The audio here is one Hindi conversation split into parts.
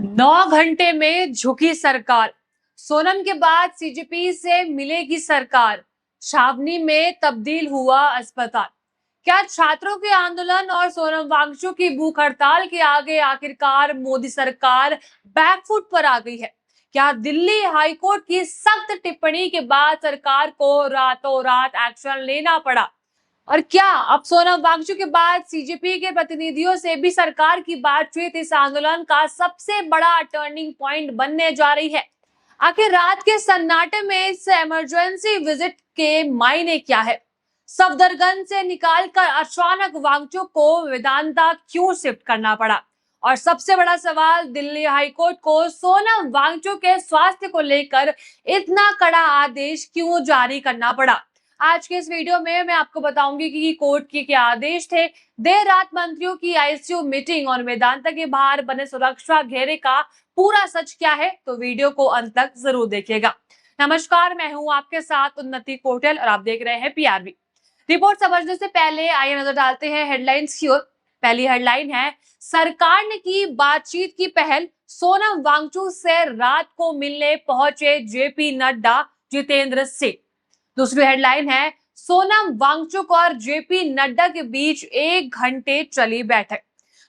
9 घंटे में झुकी सरकार। सोनम के बाद सीजीपी से मिलेगी सरकार। छावनी में तब्दील हुआ अस्पताल। क्या छात्रों के आंदोलन और सोनम वांगचुक की भूख हड़ताल के आगे आखिरकार मोदी सरकार बैकफुट पर आ गई है? क्या दिल्ली हाईकोर्ट की सख्त टिप्पणी के बाद सरकार को रातों रात एक्शन लेना पड़ा? और क्या अब सोनम वांगचुक के बाद सीजेपी के प्रतिनिधियों से भी सरकार की बातचीत इस आंदोलन का सबसे बड़ा टर्निंग पॉइंट बनने जा रही है? आखिर रात के सन्नाटे में इस इमरजेंसी विजिट के मायने क्या है? सफदरगंज से निकालकर अचानक वांगचुक को वेदांता क्यों शिफ्ट करना पड़ा? और सबसे बड़ा सवाल, दिल्ली हाईकोर्ट को सोनम वांगचुक के स्वास्थ्य को लेकर इतना कड़ा आदेश क्यों जारी करना पड़ा? आज के इस वीडियो में मैं आपको बताऊंगी कि कोर्ट के क्या आदेश थे, देर रात मंत्रियों की आईसीयू मीटिंग और वेदांता के बाहर बने सुरक्षा घेरे का पूरा सच क्या है। तो वीडियो को अंत तक जरूर देखिएगा। नमस्कार, मैं हूं आपके साथ उन्नति कोटेल और आप देख रहे हैं पीआरबी रिपोर्ट। समझने से पहले आइए नजर डालते हैं हेडलाइंस की ओर। पहली हेडलाइन है, सरकार ने की बातचीत की पहल, सोनम वांगचुक से रात को मिलने पहुंचे जेपी नड्डा जितेंद्र सिंह। दूसरी हेडलाइन है, सोनम वांगचुक और जेपी नड्डा के बीच 1 घंटे चली बैठक।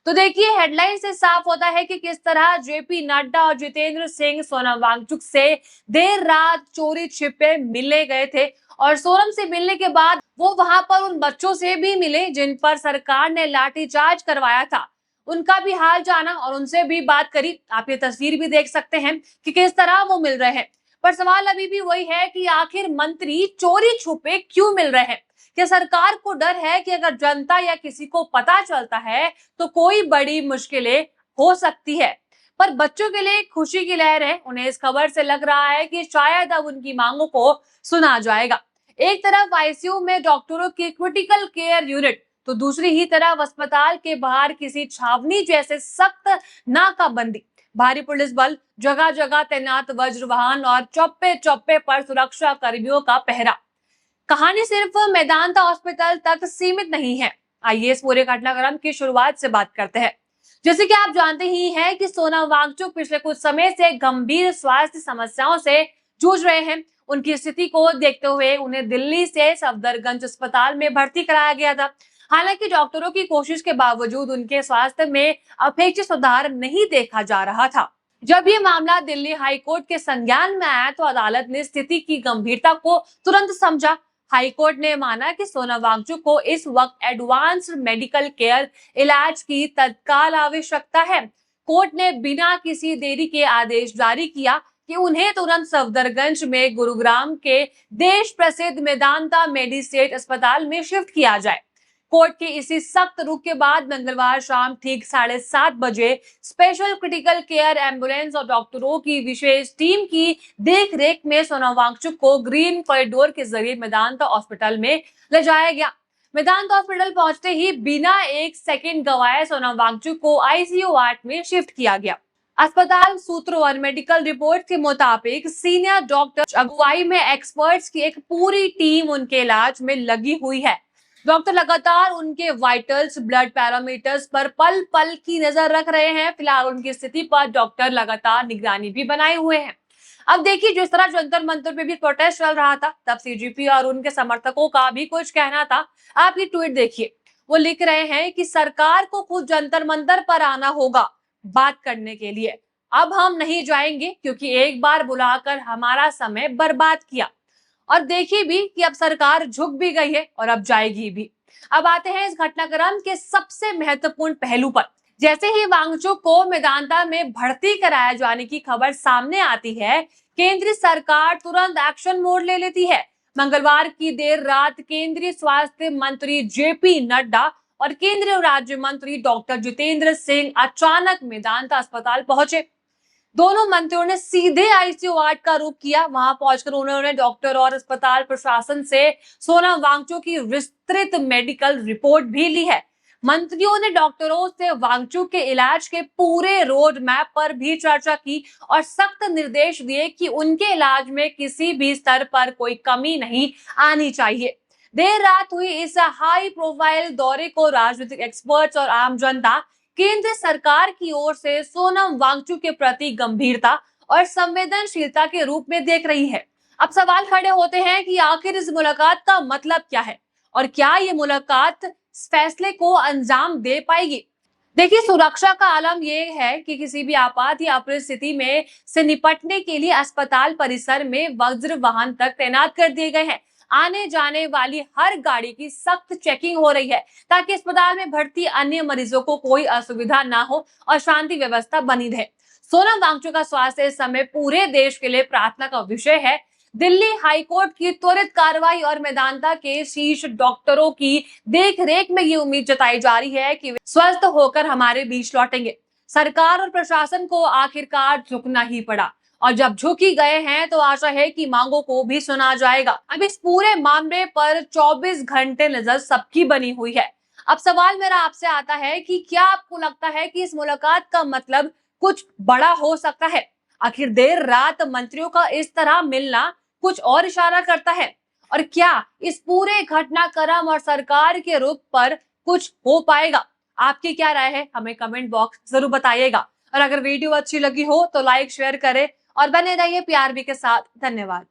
तो देखिए, हेडलाइन से साफ होता है कि किस तरह जेपी नड्डा और जितेंद्र सिंह सोनम वांगचुक से देर रात चोरी छिपे मिलने गए थे और सोनम से मिलने के बाद वो वहां पर उन बच्चों से भी मिले जिन पर सरकार ने लाठीचार्ज करवाया था। उनका भी हाल जाना और उनसे भी बात करी। आप ये तस्वीर भी देख सकते हैं कि किस तरह वो मिल रहे हैं। पर सवाल अभी भी वही है कि आखिर मंत्री चोरी छुपे क्यों मिल रहे हैं? क्या सरकार को डर है कि अगर जनता या किसी को पता चलता है तो कोई बड़ी मुश्किलें हो सकती है? पर बच्चों के लिए खुशी की लहर है। उन्हें इस खबर से लग रहा है कि शायद अब उनकी मांगों को सुना जाएगा। एक तरफ आईसीयू में डॉक्टरों की क्रिटिकल केयर यूनिट, तो दूसरी ही तरफ अस्पताल के बाहर किसी छावनी जैसे सख्त नाकाबंदी, भारी पुलिस बल, जगह जगह तैनात वज्र वाहन और चौप्पे चौप्पे पर सुरक्षा कर्मियों का पहरा। कहानी सिर्फ मेदांता हॉस्पिटल तक सीमित नहीं है। आइए इस पूरे घटनाक्रम की शुरुआत से बात करते हैं। जैसे कि आप जानते ही हैं कि सोनम वांगचुक पिछले कुछ समय से गंभीर स्वास्थ्य समस्याओं से जूझ रहे हैं। उनकी स्थिति को देखते हुए उन्हें दिल्ली से सफदरगंज अस्पताल में भर्ती कराया गया था। हालांकि डॉक्टरों की कोशिश के बावजूद उनके स्वास्थ्य में अपेक्षित सुधार नहीं देखा जा रहा था। जब ये मामला दिल्ली हाईकोर्ट के संज्ञान में आया तो अदालत ने स्थिति की गंभीरता को तुरंत समझा। हाईकोर्ट ने माना कि सोनम वांगचुक को इस वक्त एडवांस्ड मेडिकल केयर इलाज की तत्काल आवश्यकता है। कोर्ट ने बिना किसी देरी के आदेश जारी किया कि उन्हें तुरंत सफदरगंज में गुरुग्राम के देश प्रसिद्ध मेदांता मेडिसेट अस्पताल में शिफ्ट किया जाए। कोर्ट के इसी सख्त रुख के बाद मंगलवार शाम ठीक 7:30 बजे स्पेशल क्रिटिकल केयर एम्बुलेंस और डॉक्टरों की विशेष टीम की देखरेख में सोनम वांगचुक को ग्रीन कॉरिडोर के जरिए मेदांता हॉस्पिटल में ले जाया गया। मेदांता हॉस्पिटल पहुंचते ही बिना एक सेकंड गवाए सोनम वांगचुक को आईसीयू वार्ड में शिफ्ट किया गया। अस्पताल सूत्रों और मेडिकल रिपोर्ट के मुताबिक सीनियर डॉक्टर अगुवाई में एक्सपर्ट्स की एक पूरी टीम उनके इलाज में लगी हुई है। डॉक्टर लगातार उनके वाइटल्स, ब्लड पैरामीटर्स पर पल पल की नजर रख रहे हैं। फिलहाल उनकी स्थिति पर डॉक्टर लगातार निगरानी भी बनाए हुए हैं। अब देखिए, जिस तरह जंतर मंतर पे भी प्रोटेस्ट चल रहा था, तब सीजीपी और उनके समर्थकों का भी कुछ कहना था। आप ये ट्वीट देखिए, वो लिख रहे हैं कि सरकार को खुद जंतर मंतर पर आना होगा बात करने के लिए। अब हम नहीं जाएंगे क्योंकि एक बार बुलाकर हमारा समय बर्बाद किया। और देखिए भी कि अब सरकार झुक भी गई है और अब जाएगी भी। अब आते हैं इस घटनाक्रम के सबसे महत्वपूर्ण पहलू पर। जैसे ही वांगचुक को मेदांता में भर्ती कराया जाने की खबर सामने आती है, केंद्रीय सरकार तुरंत एक्शन मोड ले लेती है। मंगलवार की देर रात केंद्रीय स्वास्थ्य मंत्री जेपी नड्डा और केंद्रीय राज्य मंत्री डॉक्टर जितेंद्र सिंह अचानक मेदांता अस्पताल पहुंचे। दोनों मंत्रियों ने सीधे आईसीयू वार्ड का रुख किया। वहां पहुंचकर उन्होंने डॉक्टर और अस्पताल प्रशासन से सोनम वांगचुक की विस्तृत मेडिकल रिपोर्ट भी ली है। मंत्रियों ने डॉक्टरों से वांगचुक के इलाज के पूरे रोड मैप पर भी चर्चा की और सख्त निर्देश दिए कि उनके इलाज में किसी भी स्तर पर कोई कमी नहीं आनी चाहिए। देर रात हुई इस हाई प्रोफाइल दौरे को राजनीतिक एक्सपर्ट्स और आम जनता केंद्र सरकार की ओर से सोनम वांगचुक के प्रति गंभीरता और संवेदनशीलता के रूप में देख रही है। अब सवाल खड़े होते हैं कि आखिर इस मुलाकात का मतलब क्या है और क्या ये मुलाकात इस फैसले को अंजाम दे पाएगी। देखिए, सुरक्षा का आलम यह है कि किसी भी आपात या परिस्थिति में से निपटने के लिए अस्पताल परिसर में वज्र वाहन तक तैनात कर दिए गए हैं। आने जाने वाली हर गाड़ी की सख्त चेकिंग हो रही है ताकि अस्पताल में भर्ती अन्य मरीजों को कोई असुविधा ना हो और शांति व्यवस्था बनी रहे। सोनम वांगचुक का स्वास्थ्य इस समय पूरे देश के लिए प्रार्थना का विषय है। दिल्ली हाईकोर्ट की त्वरित कार्रवाई और मेदांता के शीर्ष डॉक्टरों की देख-रेख में ये उम्मीद जताई जा रही है कि वे स्वस्थ होकर हमारे बीच लौटेंगे। सरकार और प्रशासन को आखिरकार झुकना ही पड़ा और जब झुक ही गए हैं तो आशा है कि मांगों को भी सुना जाएगा। अब इस पूरे मामले पर 24 घंटे नजर सबकी बनी हुई है। अब सवाल मेरा आपसे आता है कि क्या आपको लगता है कि इस मुलाकात का मतलब कुछ बड़ा हो सकता है? आखिर देर रात मंत्रियों का इस तरह मिलना कुछ और इशारा करता है? और क्या इस पूरे घटनाक्रम और सरकार के रुख पर कुछ हो पाएगा? आपकी क्या राय है? हमें कमेंट बॉक्स जरूर बताइएगा। और अगर वीडियो अच्छी लगी हो तो लाइक शेयर करें और बने रहिए पीआरबी के साथ। धन्यवाद।